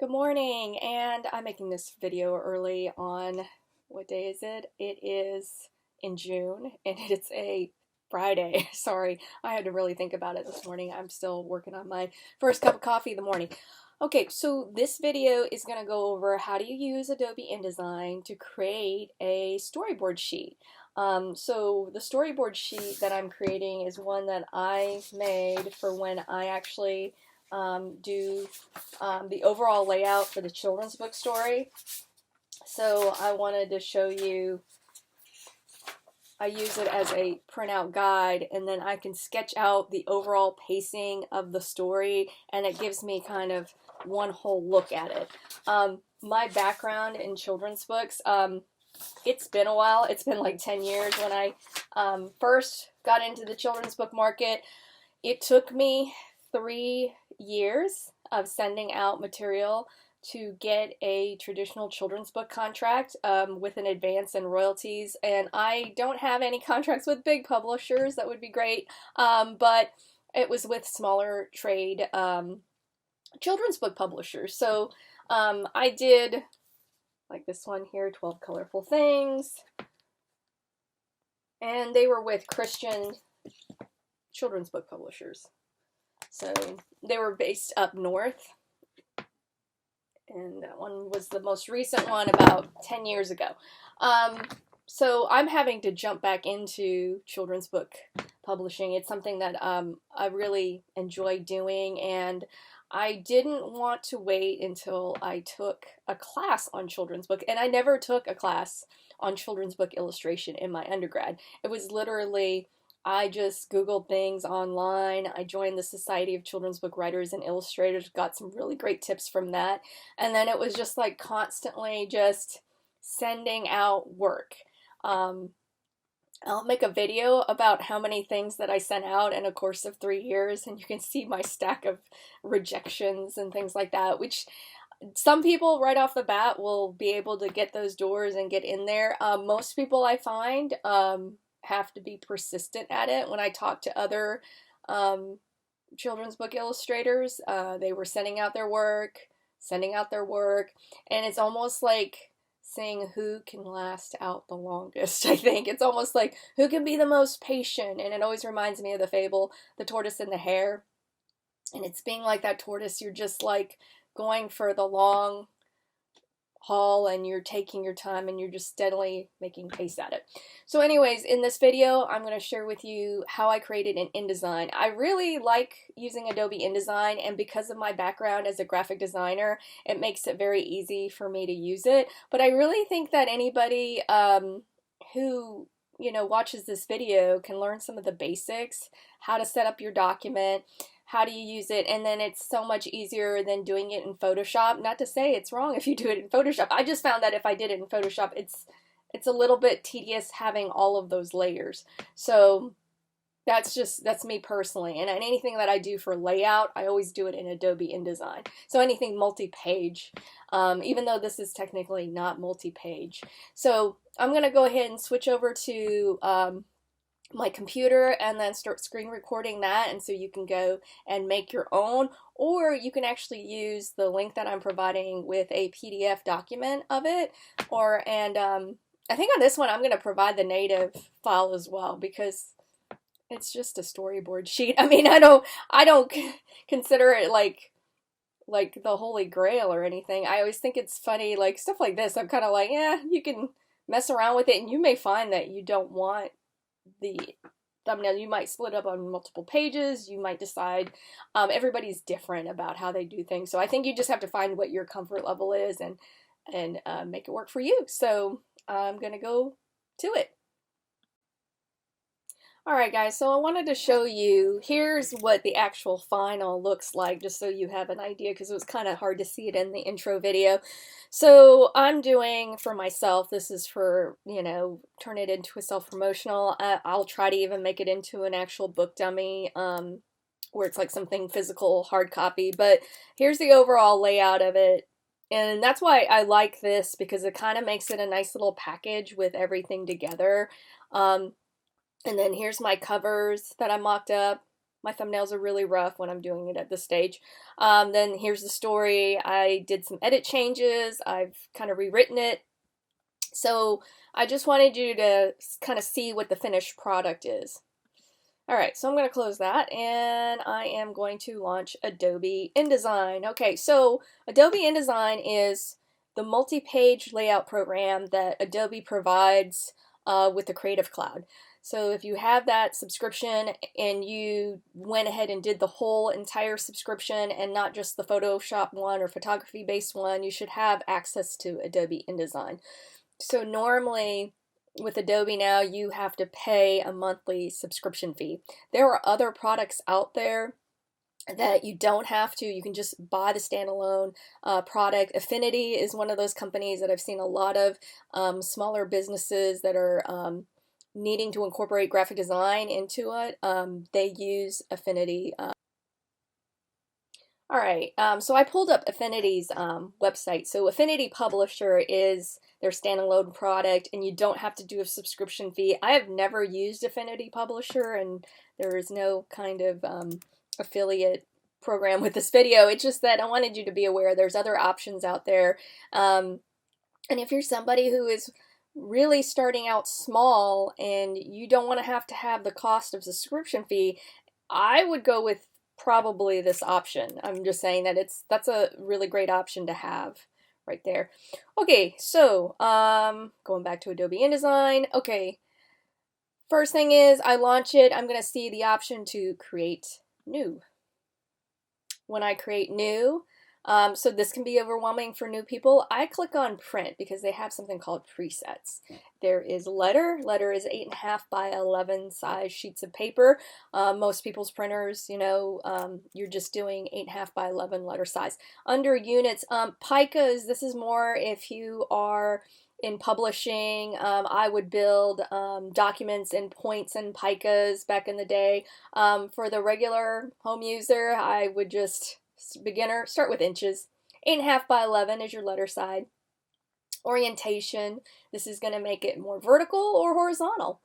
Good morning, and I'm making this video early on, what day is it? It is in June, and it's a Friday. Sorry, I had to really think about it this morning. I'm still working on my first cup of coffee in the morning. Okay, so this video is going to go over how do you use Adobe InDesign to create a storyboard sheet. So the storyboard sheet that I'm creating is one that I made for when I actually do the overall layout for the children's book story. So I wanted to show you, I use it as a printout guide, and then I can sketch out the overall pacing of the story, and it gives me kind of one whole look at it. My background in children's books, it's been a while. It's been like 10 years. When I first got into the children's book market, it took me 3 years of sending out material to get a traditional children's book contract with an advance and royalties. And I don't have any contracts with big publishers. That would be great. But it was with smaller trade children's book publishers. So I did, like this one here, 12 Colorful Things. And they were with Christian children's book publishers. So they were based up north, and that one was the most recent one about 10 years ago. So I'm having to jump back into children's book publishing. It's something that I really enjoy doing, and I didn't want to wait until I took a class on children's book, and I never took a class on children's book illustration in my undergrad. It was literally, I just Googled things online. I joined the Society of Children's Book Writers and Illustrators, got some really great tips from that. And then it was just like constantly just sending out work. I'll make a video about how many things that I sent out in a course of 3 years, and you can see my stack of rejections and things like that, which some people right off the bat will be able to get those doors and get in there. Most people I find have to be persistent at it. When I talk to other children's book illustrators, they were sending out their work, and it's almost like seeing who can last out the longest. I think it's almost like who can be the most patient, and it always reminds me of the fable, The Tortoise and the Hare. And it's being like that tortoise, you're just like going for the long haul, and you're taking your time, and you're just steadily making pace at it. So anyways, in this video, I'm going to share with you how I created an InDesign. I really like using Adobe InDesign, and because of my background as a graphic designer, it makes it very easy for me to use it. But I really think that anybody who watches this video can learn some of the basics, how to set up your document, how do you use it, and then it's so much easier than doing it in Photoshop. Not to say it's wrong if you do it in Photoshop. I just found that if I did it in Photoshop, it's a little bit tedious having all of those layers. So that's me personally. And anything that I do for layout, I always do it in Adobe InDesign. So anything multi-page, even though this is technically not multi-page. So I'm going to go ahead and switch over to my computer and then start screen recording that, and so you can go and make your own, or you can actually use the link that I'm providing with a PDF document of it, and I think on this one I'm going to provide the native file as well, because it's just a storyboard sheet. I mean, I don't consider it like the holy grail or anything. I always think it's funny, like stuff like this, I'm kind of like, yeah, you can mess around with it, and you may find that you don't want the thumbnail. You might split up on multiple pages. You might decide, everybody's different about how they do things. So I think you just have to find what your comfort level is and make it work for you. So I'm going to go to it. Alright guys, so I wanted to show you, here's what the actual final looks like, just so you have an idea, because it was kind of hard to see it in the intro video. So I'm doing for myself, this is for, turn it into a self-promotional. I'll try to even make it into an actual book dummy, where it's like something physical, hard copy, but here's the overall layout of it. And that's why I like this, because it kind of makes it a nice little package with everything together. And then here's my covers that I mocked up. My thumbnails are really rough when I'm doing it at this stage. Then here's the story. I did some edit changes. I've kind of rewritten it. So I just wanted you to kind of see what the finished product is. All right, so I'm going to close that and I am going to launch Adobe InDesign. Okay, so Adobe InDesign is the multi-page layout program that Adobe provides with the Creative Cloud. So if you have that subscription and you went ahead and did the whole entire subscription and not just the Photoshop one or photography based one, you should have access to Adobe InDesign. So normally with Adobe now, you have to pay a monthly subscription fee. There are other products out there that you don't have to. You can just buy the standalone product. Affinity is one of those companies that I've seen a lot of smaller businesses that are needing to incorporate graphic design into it. They use Affinity. All right, so I pulled up Affinity's website. So Affinity Publisher is their standalone product, and you don't have to do a subscription fee. I have never used Affinity Publisher, and there is no kind of affiliate program with this video. It's just that I wanted you to be aware there's other options out there. And if you're somebody who is really starting out small and you don't want to have the cost of subscription fee, I would go with probably this option. I'm just saying that that's a really great option to have right there. Okay, so going back to Adobe InDesign. Okay, first thing is I launch it. I'm going to see the option to create new. When I create new, so this can be overwhelming for new people. I click on print because they have something called presets. There is letter. Letter is 8.5 by 11 size sheets of paper. Most people's printers, you know, you're just doing 8.5 by 11 letter size. Under units, Pikas, this is more if you are in publishing. I would build documents in points and Pikas back in the day. For the regular home user, I would just, beginner, start with inches. 8.5 by 11 is your letter side. Orientation, this is going to make it more vertical or horizontal.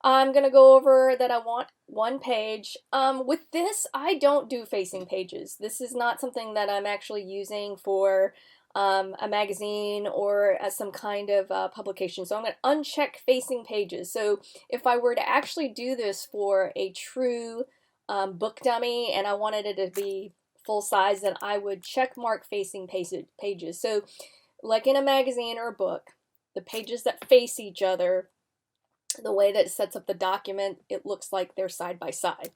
I'm going to go over that I want one page. With this, I don't do facing pages. This is not something that I'm actually using for a magazine or as some kind of publication. So I'm going to uncheck facing pages. So if I were to actually do this for a true book dummy and I wanted it to be full size, then I would check mark facing pages. So like in a magazine or a book, the pages that face each other, the way that it sets up the document, it looks like they're side by side.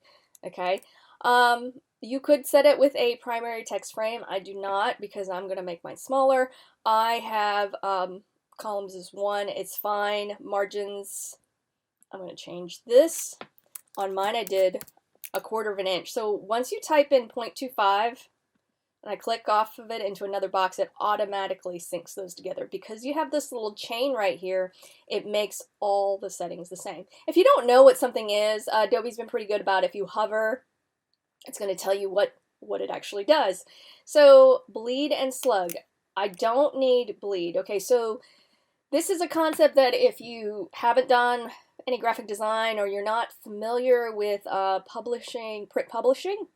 Okay. You could set it with a primary text frame. I do not because I'm going to make mine smaller. I have columns is 1. It's fine. Margins, I'm going to change this. On mine I did 1/4 of an inch. So once you type in 0.25 and I click off of it into another box, it automatically syncs those together. Because you have this little chain right here, it makes all the settings the same. If you don't know what something is, Adobe's been pretty good about if you hover, it's going to tell you what it actually does. So bleed and slug. I don't need bleed. Okay, so this is a concept that if you haven't done any graphic design or you're not familiar with publishing, print publishing,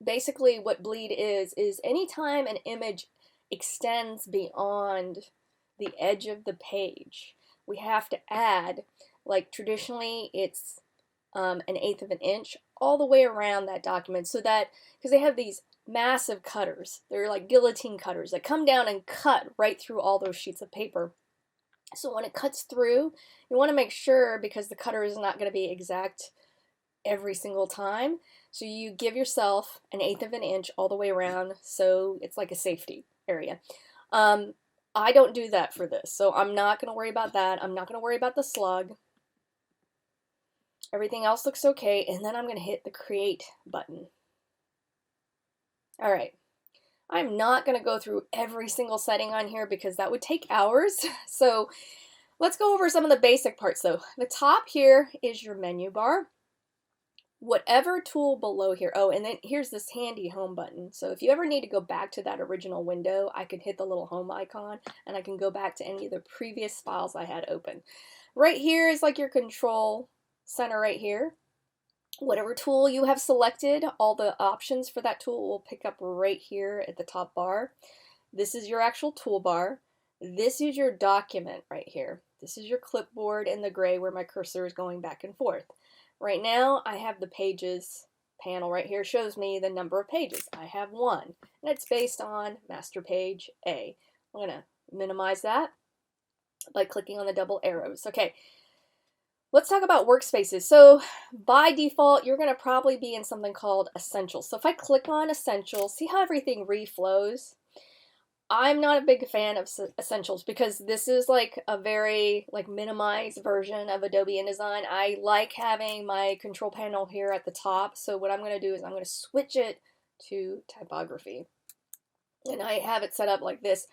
basically what bleed is anytime an image extends beyond the edge of the page, we have to add, like traditionally it's 1/8 of an inch all the way around that document, so that, because they have these massive cutters, they're like guillotine cutters that come down and cut right through all those sheets of paper. So when it cuts through, you want to make sure, because the cutter is not going to be exact every single time, so you give yourself 1/8 of an inch all the way around, so it's like a safety area. I don't do that for this, so I'm not going to worry about that. I'm not going to worry about the slug. Everything else looks okay, and then I'm going to hit the create button. All right. I'm not going to go through every single setting on here because that would take hours. So let's go over some of the basic parts though. The top here is your menu bar. Whatever tool below here, oh, and then here's this handy home button. So if you ever need to go back to that original window, I could hit the little home icon and I can go back to any of the previous files I had open. Right here is like your control center right here. Whatever tool you have selected, all the options for that tool will pick up right here at the top bar. This is your actual toolbar. This is your document right here. This is your clipboard in the gray where my cursor is going back and forth. Right now I have the pages panel right here, shows me the number of pages. I have 1, and it's based on master page A. I'm going to minimize that by clicking on the double arrows. Okay, let's talk about workspaces. So by default, you're going to probably be in something called Essentials. So if I click on Essentials, see how everything reflows? I'm not a big fan of Essentials because this is like a very minimized version of Adobe InDesign. I like having my control panel here at the top. So what I'm going to do is I'm going to switch it to typography. And I have it set up like this.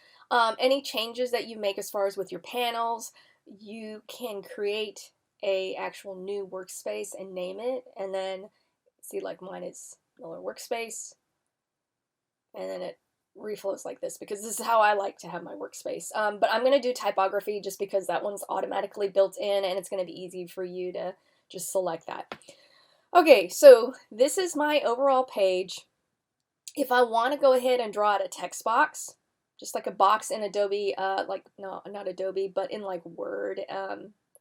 Any changes that you make as far as with your panels, you can create a actual new workspace and name it. And then see, like mine is Miller Workspace. And then it reflows like this because this is how I like to have my workspace. But I'm going to do typography just because that one's automatically built in and it's going to be easy for you to just select that. Okay, so this is my overall page. If I want to go ahead and draw out a text box, just like a box in Adobe, no, not Adobe, but in like Word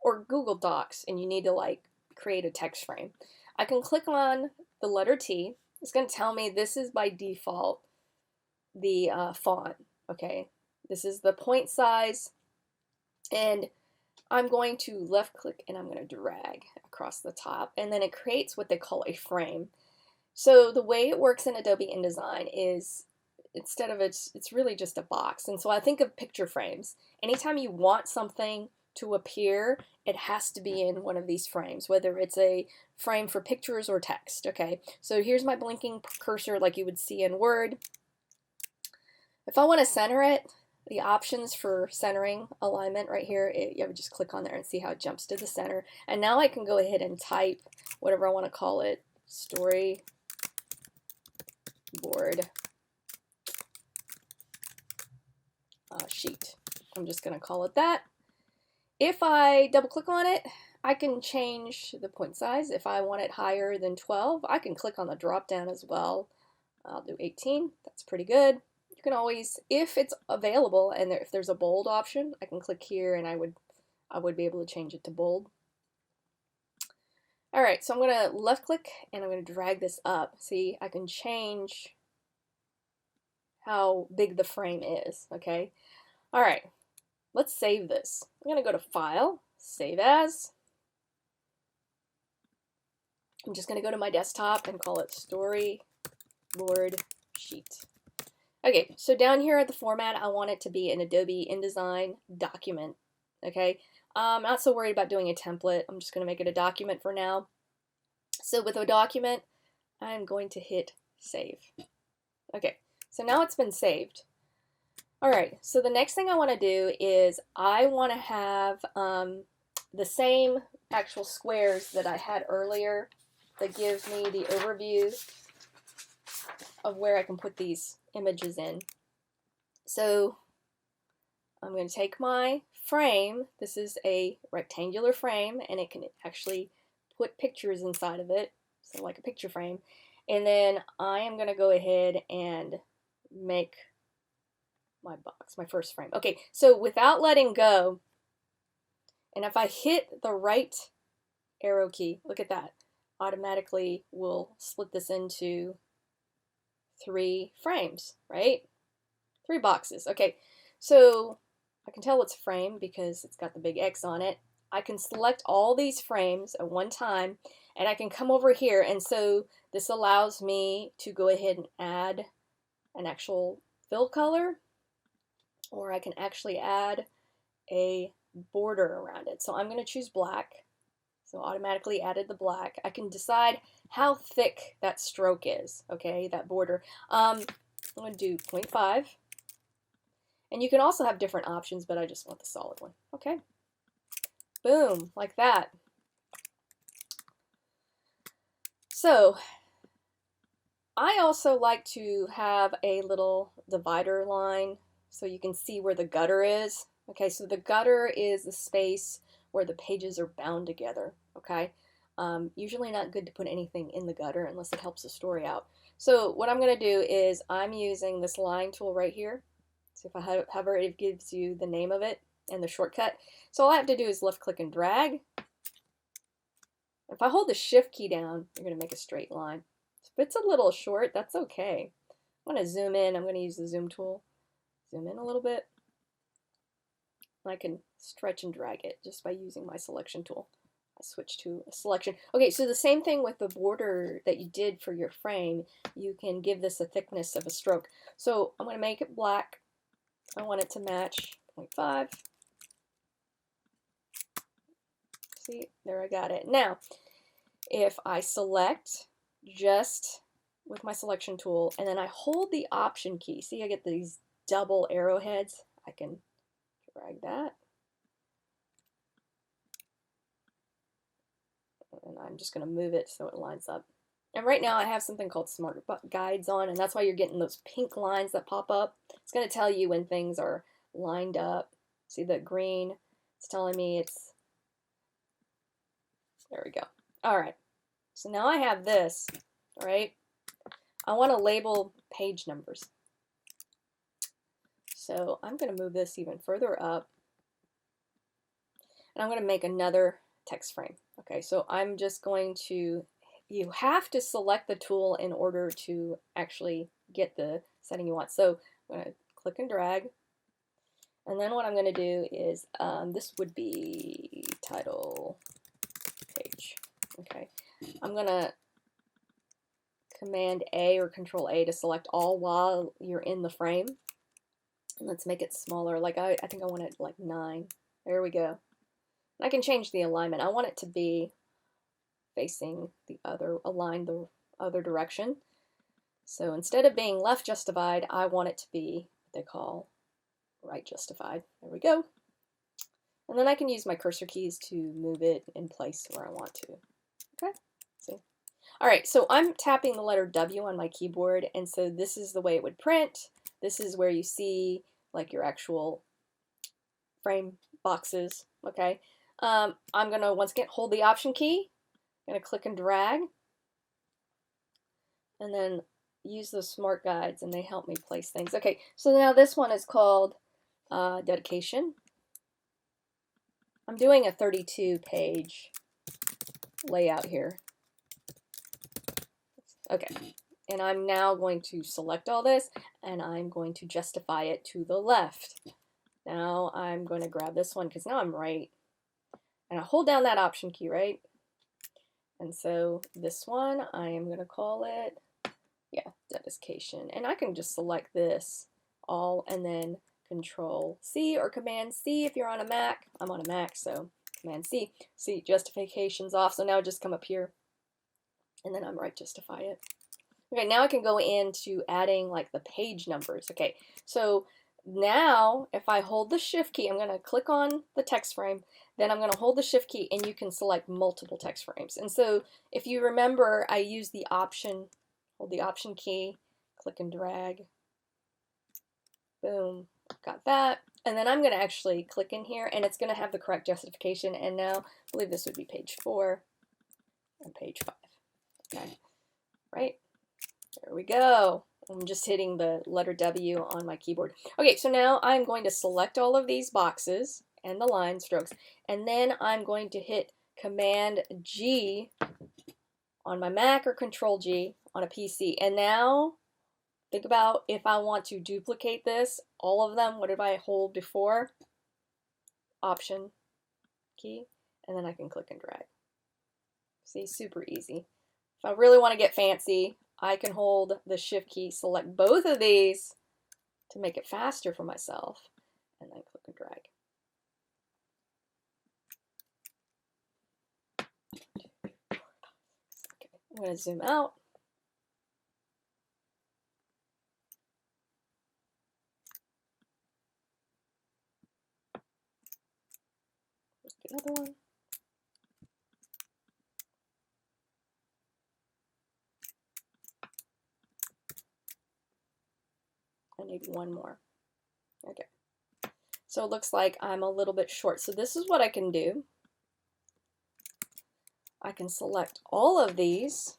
or Google Docs, and you need to like create a text frame, I can click on the letter T. It's going to tell me this is by default the font. Okay, this is the point size, and I'm going to left click and I'm going to drag across the top, and then it creates what they call a frame. So the way it works in Adobe InDesign is instead of it's really just a box. And so I think of picture frames. Anytime you want something to appear, it has to be in one of these frames, whether it's a frame for pictures or text. Okay, so here's my blinking cursor like you would see in Word. If I want to center it, the options for centering alignment right here, you would just click on there and see how it jumps to the center. And now I can go ahead and type whatever I want to call it, Storyboard Sheet. I'm just going to call it that. If I double click on it, I can change the point size. If I want it higher than 12, I can click on the drop down as well. I'll do 18. That's pretty good. You can always, if it's available and if there's a bold option, I can click here and I would be able to change it to bold. All right, so I'm going to left click and I'm going to drag this up. See, I can change how big the frame is. Okay. All right, let's save this. I'm going to go to File, Save As. I'm just going to go to my desktop and call it Storyboard Sheet. Okay, so down here at the format, I want it to be an Adobe InDesign document. Okay, I'm not so worried about doing a template. I'm just going to make it a document for now. So with a document, I'm going to hit Save. Okay, so now it's been saved. All right, so the next thing I want to do is I want to have the same actual squares that I had earlier that gives me the overview of where I can put these images in. So I'm going to take my frame. This is a rectangular frame and it can actually put pictures inside of it, so like a picture frame. And then I am going to go ahead and make my box, my first frame. Okay, so without letting go, and if I hit the right arrow key, look at that, automatically will split this into 3 frames, right? 3 boxes. Okay, so I can tell it's a frame because it's got the big X on it. I can select all these frames at one time and I can come over here, and so this allows me to go ahead and add an actual fill color, or I can actually add a border around it. So I'm going to choose black. So automatically added the black. I can decide how thick that stroke is, okay, that border. I'm going to do 0.5. And you can also have different options, but I just want the solid one. Okay. Boom, like that. So I also like to have a little divider line so you can see where the gutter is. Okay, so the gutter is the space where the pages are bound together. Okay, Usually not good to put anything in the gutter unless it helps the story out. So what I'm going to do is I'm using this line tool right here. So if I hover, it gives you the name of it and the shortcut. So all I have to do is left click and drag. If I hold the shift key down, you're going to make a straight line. If it's a little short, that's okay. I'm going to zoom in. I'm going to use the zoom tool. Zoom in a little bit. I can stretch and drag it just by using my selection tool. I switch to a selection. Okay, so the same thing with the border that you did for your frame. You can give this a thickness of a stroke. So I'm going to make it black. I want it to match 0.5. See, there I got it. Now, if I select just with my selection tool and then I hold the option key, see I get these double arrowheads, I can drag that. And I'm just going to move it so it lines up. And right now I have something called Smart Guides on, and that's why you're getting those pink lines that pop up. It's going to tell you when things are lined up. See the green? It's telling me it's... There we go. All right. So now I have this, all right? I want to label page numbers. So I'm going to move this even further up. And I'm going to make another text frame. Okay, so I'm just going to, you have to select the tool in order to actually get the setting you want. So I'm going to click and drag. And then what I'm going to do is, this would be title page. Okay, I'm going to Command A or Control A to select all while you're in the frame. And let's make it smaller. Like I think I want it like 9. There we go. And I can change the alignment. I want it to be facing the other, aligned the other direction. So instead of being left justified, I want it to be what they call right justified. There we go. And then I can use my cursor keys to move it in place where I want to. Okay, see? All right, so I'm tapping the letter W on my keyboard, and so this is the way it would print. This is where you see like your actual frame boxes, okay? I'm gonna once again hold the option key, I'm gonna click and drag, and then use those smart guides and they help me place things. Okay, so now this one is called dedication. I'm doing a 32-page layout here. Okay, and I'm now going to select all this and I'm going to justify it to the left. Now I'm going to grab this one because now I'm right. And I hold down that option key, right? And so this one, I am going to call it, yeah, dedication. And I can just select this all and then Control C or Command C if you're on a Mac. I'm on a Mac, so Command C. See, justification's off, so now just come up here and then I'm right justify it. Okay, now I can go into adding like the page numbers. Okay, so now if I hold the shift key, I'm going to click on the text frame, then I'm going to hold the shift key and you can select multiple text frames. And so if you remember, I use the option, hold the option key, click and drag, boom, got that. And then I'm going to actually click in here and it's going to have the correct justification. And now I believe this would be page 4 and page 5. Okay, right? There we go. I'm just hitting the letter W on my keyboard. Okay, so now I'm going to select all of these boxes and the line strokes, and then I'm going to hit Command G on my Mac or Control G on a PC. And now think about if I want to duplicate this, all of them, what did I hold before? Option key, and then I can click and drag. See, super easy. If I really want to get fancy, I can hold the shift key, select both of these to make it faster for myself, and then click and drag. Okay, I'm going to zoom out. Another one. I need one more. Okay. So it looks like I'm a little bit short. So this is what I can do. I can select all of these.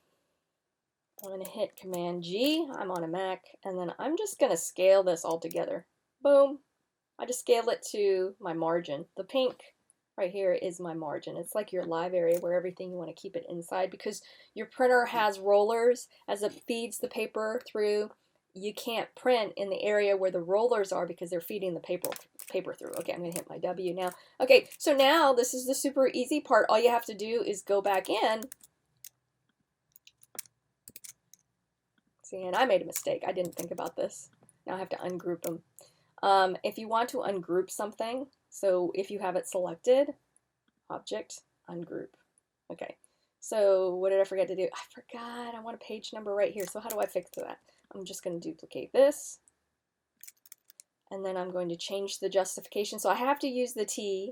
I'm going to hit Command G. I'm on a Mac, and then I'm just going to scale this all together. Boom. I just scale it to my margin. The pink right here is my margin. It's like your live area where everything you want to keep it inside, because your printer has rollers. As it feeds the paper through, you can't print in the area where the rollers are because they're feeding the paper through. Okay, I'm going to hit my W now. Okay, so now this is the super easy part. All you have to do is go back in. See, and I made a mistake. I didn't think about this. Now I have to ungroup them. If you want to ungroup something, so if you have it selected, Object, Ungroup. Okay, so what did I forget to do? I forgot, I want a page number right here. So how do I fix that? I'm just going to duplicate this, and then I'm going to change the justification. So I have to use the T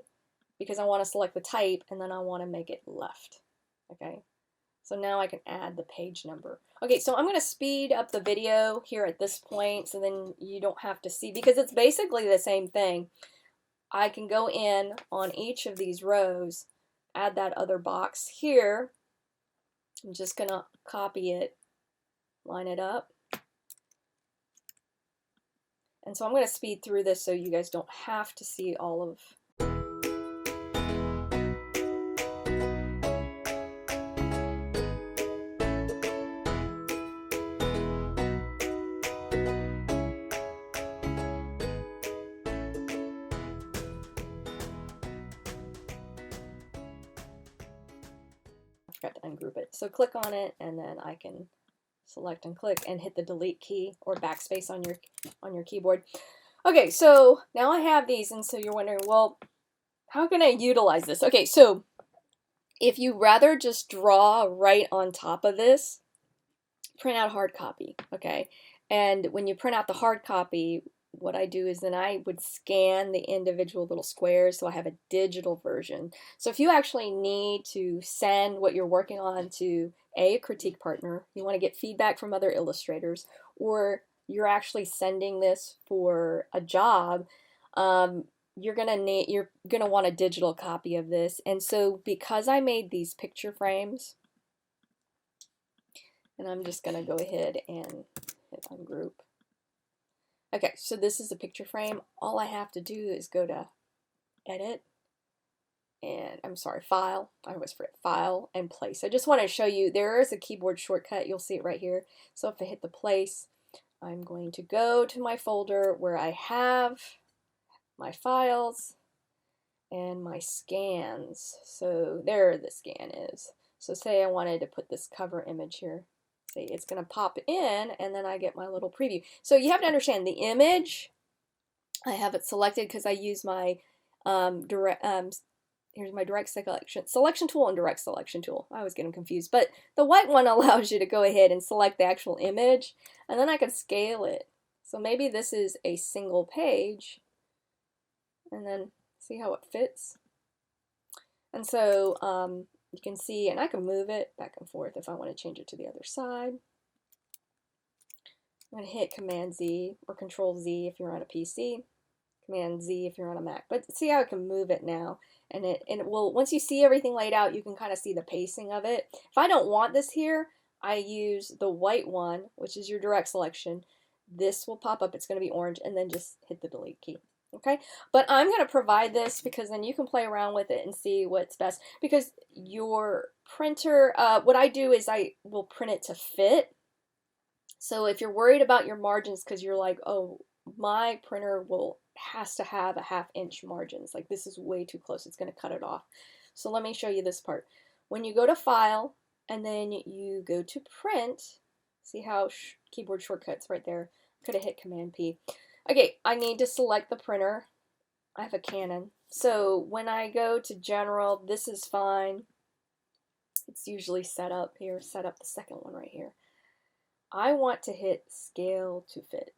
because I want to select the type, and then I want to make it left. Okay, so now I can add the page number. Okay, so I'm going to speed up the video here at this point so then you don't have to see, because it's basically the same thing. I can go in on each of these rows, add that other box here. I'm just going to copy it, line it up. And so I'm going to speed through this so you guys don't have to see all of forgot to ungroup it. So click on it, and then I can select and click and hit the delete key or backspace on your keyboard. Okay, so now I have these, and so you're wondering, well, how can I utilize this? Okay, so if you rather just draw right on top of this, print out hard copy, okay? And when you print out the hard copy, what I do is then I would scan the individual little squares so I have a digital version. So if you actually need to send what you're working on to a critique partner, you want to get feedback from other illustrators, or you're actually sending this for a job, you're gonna want a digital copy of this. And so because I made these picture frames, and I'm just gonna go ahead and hit ungroup. Okay, so this is a picture frame. All I have to do is go to Edit, and I'm sorry, File. I always forget, File and Place. I just want to show you there is a keyboard shortcut. You'll see it right here. So if I hit the Place, I'm going to go to my folder where I have my files and my scans. So there the scan is. So say I wanted to put this cover image here. See, it's going to pop in, and then I get my little preview. So you have to understand the image, I have it selected because I use my here's my direct selection tool and direct selection tool. I always get them confused, but the white one allows you to go ahead and select the actual image, and then I can scale it. So maybe this is a single page, and then see how it fits. And so you can see, and I can move it back and forth if I want to change it to the other side. I'm going to hit Command Z or Control Z if you're on a PC, Command Z if you're on a Mac. But see how I can move it now, and it will, once you see everything laid out, you can kind of see the pacing of it. If I don't want this here, I use the white one, which is your direct selection. This will pop up, it's going to be orange, and then just hit the delete key. Okay, but I'm going to provide this because then you can play around with it and see what's best. Because your printer, what I do is I will print it to fit. So if you're worried about your margins because you're like, oh, my printer has to have a 1/2 inch margins, like this is way too close, it's going to cut it off. So let me show you this part. When you go to File and then you go to Print, see how keyboard shortcuts right there. Could have hit Command P. Okay, I need to select the printer. I have a Canon. So when I go to General, this is fine. It's usually set up here. Set up the second one right here. I want to hit Scale to Fit.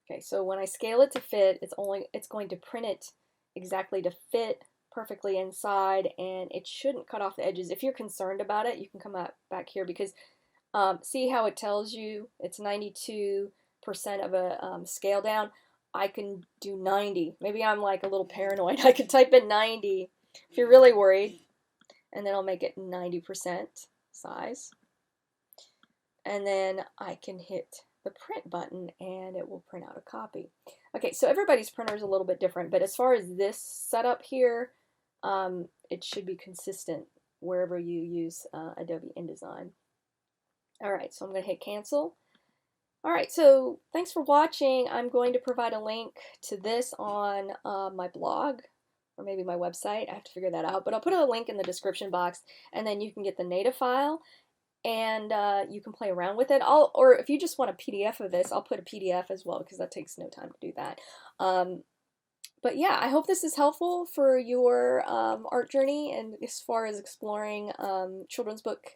Okay, so when I scale it to fit, it's going to print it exactly to fit perfectly inside, and it shouldn't cut off the edges. If you're concerned about it, you can come back here because see how it tells you it's 92% of a scale down. I can do 90. Maybe I'm like a little paranoid. I could type in 90 if you're really worried. and then I'll make it 90% size. And then I can hit the print button and it will print out a copy. Okay, so everybody's printer is a little bit different, but as far as this setup here, it should be consistent wherever you use Adobe Indesign. All right, so I'm going to hit cancel. All right, so thanks for watching. I'm going to provide a link to this on my blog or maybe my website. I have to figure that out, but I'll put a link in the description box, and then you can get the native file and you can play around with it. Or if you just want a PDF of this, I'll put a PDF as well because that takes no time to do that. But yeah, I hope this is helpful for your art journey and as far as exploring children's book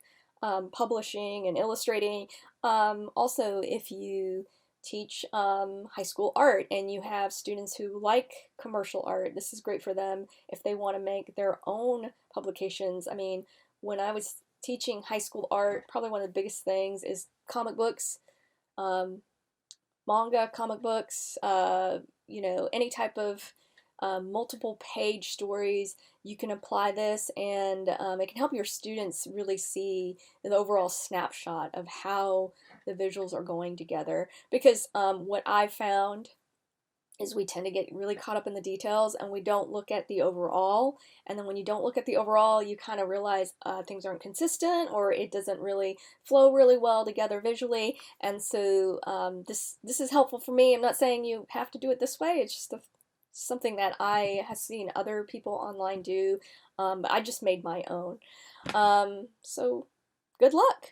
publishing and illustrating. Also, if you teach high school art and you have students who like commercial art, this is great for them if they want to make their own publications. I mean, when I was teaching high school art, probably one of the biggest things is comic books, manga, comic books, you know, any type of multiple page stories. You can apply this, and it can help your students really see the overall snapshot of how the visuals are going together. Because what I've found is we tend to get really caught up in the details and we don't look at the overall. And then when you don't look at the overall, you kind of realize things aren't consistent, or it doesn't really flow really well together visually. And so this is helpful for me. I'm not saying you have to do it this way. It's just something that I have seen other people online do, but I just made my own. So good luck.